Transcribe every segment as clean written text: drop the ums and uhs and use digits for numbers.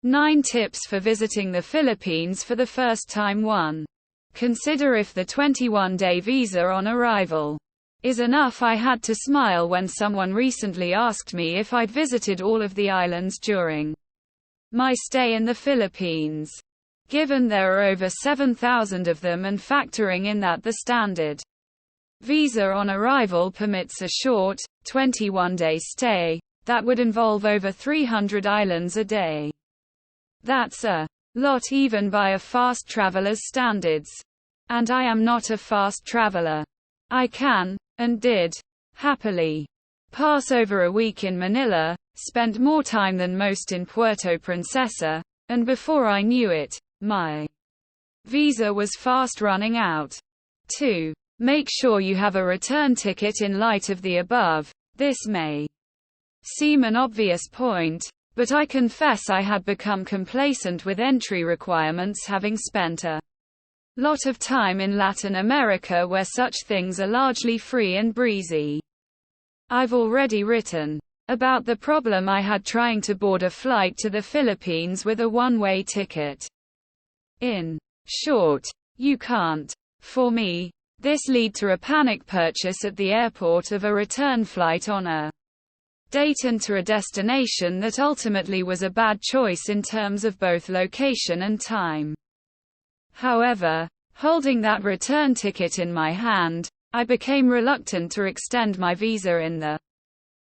9 tips for visiting the Philippines for the first time. 1. Consider if the 21-day visa on arrival is enough. I had to smile when someone recently asked me if I'd visited all of the islands during my stay in the Philippines. Given there are over 7,000 of them and factoring in that the standard visa on arrival permits a short, 21-day stay, that would involve over 300 islands a day. That's a lot even by a fast traveler's standards. And I am not a fast traveler. I can, and did, happily pass over a week in Manila, spent more time than most in Puerto Princesa, and before I knew it, my visa was fast running out. 2. Make sure you have a return ticket. In light of the above, this may seem an obvious point, but I confess I had become complacent with entry requirements, having spent a lot of time in Latin America where such things are largely free and breezy. I've already written about the problem I had trying to board a flight to the Philippines with a one-way ticket. In short, you can't. For me, this led to a panic purchase at the airport of a return flight on a date and to a destination that ultimately was a bad choice in terms of both location and time. However, holding that return ticket in my hand, I became reluctant to extend my visa in the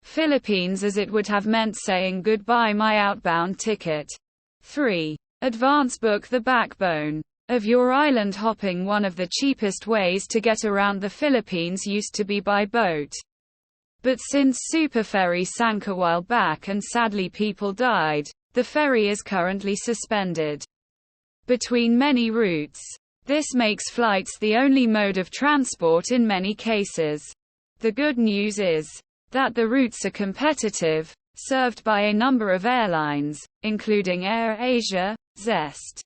Philippines as it would have meant saying goodbye my outbound ticket. 3. Advance book. The backbone of your island hopping. One of the cheapest ways to get around the Philippines used to be by boat. But since Superferry sank a while back and sadly people died, the ferry is currently suspended between many routes. This makes flights the only mode of transport in many cases. The good news is that the routes are competitive, served by a number of airlines, including Air Asia, Zest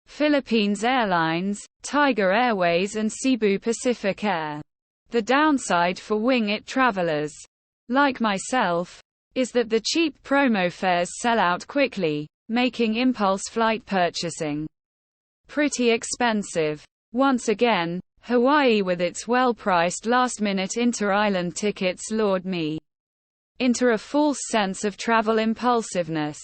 Philippines Airlines, Tiger Airways and Cebu Pacific Air. The downside for wing-it travelers, like myself, is that the cheap promo fares sell out quickly, making impulse flight purchasing pretty expensive. Once again, Hawaii with its well-priced last-minute inter-island tickets lured me into a false sense of travel impulsiveness.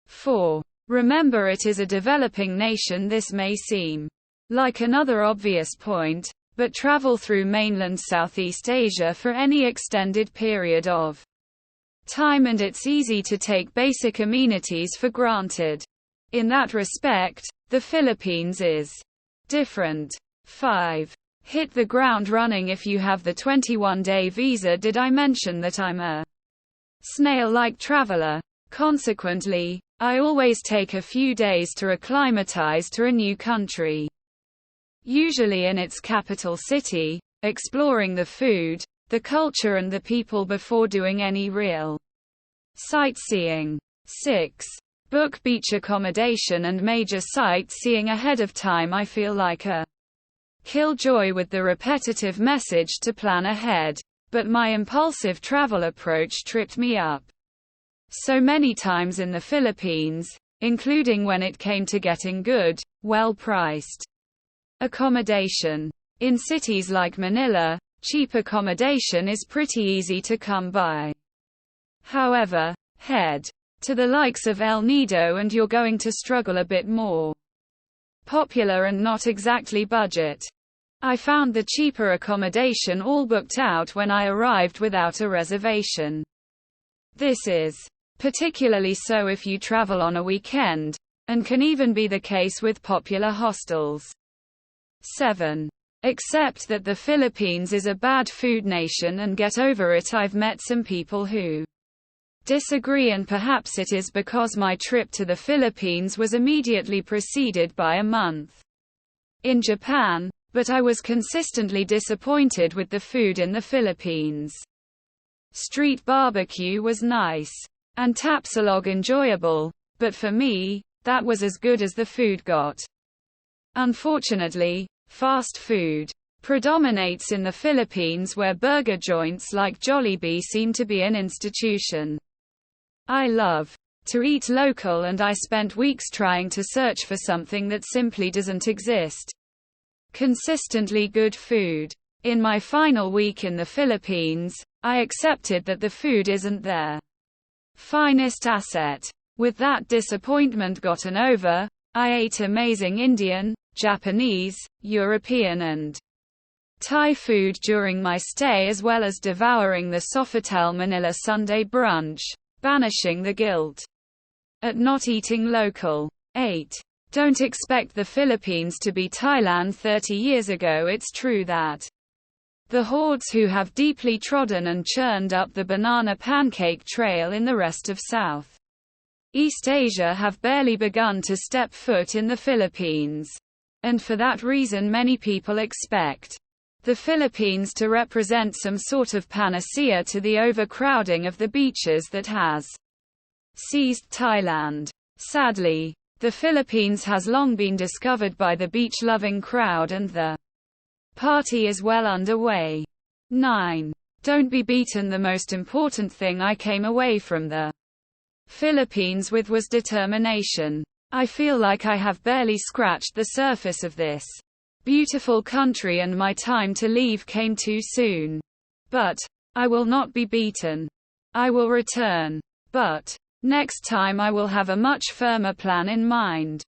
4. Remember, it is a developing nation. This may seem like another obvious point, but travel through mainland Southeast Asia for any extended period of time and it's easy to take basic amenities for granted. In that respect, the Philippines is different. 5. Hit the ground running if you have the 21-day visa. Did I mention that I'm a snail-like traveler? Consequently, I always take a few days to acclimatize to a new country. Usually in its capital city, exploring the food, the culture and the people before doing any real sightseeing. 6. Book beach accommodation and major sightseeing ahead of time. I feel like a killjoy with the repetitive message to plan ahead, but my impulsive travel approach tripped me up so many times in the Philippines, including when it came to getting good, well-priced accommodation. In cities like Manila, cheap accommodation is pretty easy to come by. However, head to the likes of El Nido and you're going to struggle a bit more. Popular and not exactly budget. I found the cheaper accommodation all booked out when I arrived without a reservation. This is particularly so if you travel on a weekend, and can even be the case with popular hostels. 7. Accept that the Philippines is a bad food nation and get over it. I've met some people who disagree, and perhaps it is because my trip to the Philippines was immediately preceded by a month in Japan, but I was consistently disappointed with the food in the Philippines. Street barbecue was nice, and tapsilog enjoyable, but for me, that was as good as the food got. Unfortunately, fast food predominates in the Philippines, where burger joints like Jollibee seem to be an institution. I love to eat local, and I spent weeks trying to search for something that simply doesn't exist. Consistently good food. In my final week in the Philippines, I accepted that the food isn't their finest asset. With that disappointment gotten over, I ate amazing Indian, Japanese, European and Thai food during my stay, as well as devouring the Sofitel Manila Sunday brunch, banishing the guilt at not eating local. 8. Don't expect the Philippines to be Thailand 30 years ago. It's true that the hordes who have deeply trodden and churned up the banana pancake trail in the rest of Southeast Asia have barely begun to step foot in the Philippines. And for that reason many people expect the Philippines to represent some sort of panacea to the overcrowding of the beaches that has seized Thailand. Sadly, the Philippines has long been discovered by the beach-loving crowd, and the party is well underway. 9. Don't be beaten. The most important thing I came away from the Philippines with was determination. I feel like I have barely scratched the surface of this beautiful country, and my time to leave came too soon. But I will not be beaten. I will return. But next time I will have a much firmer plan in mind.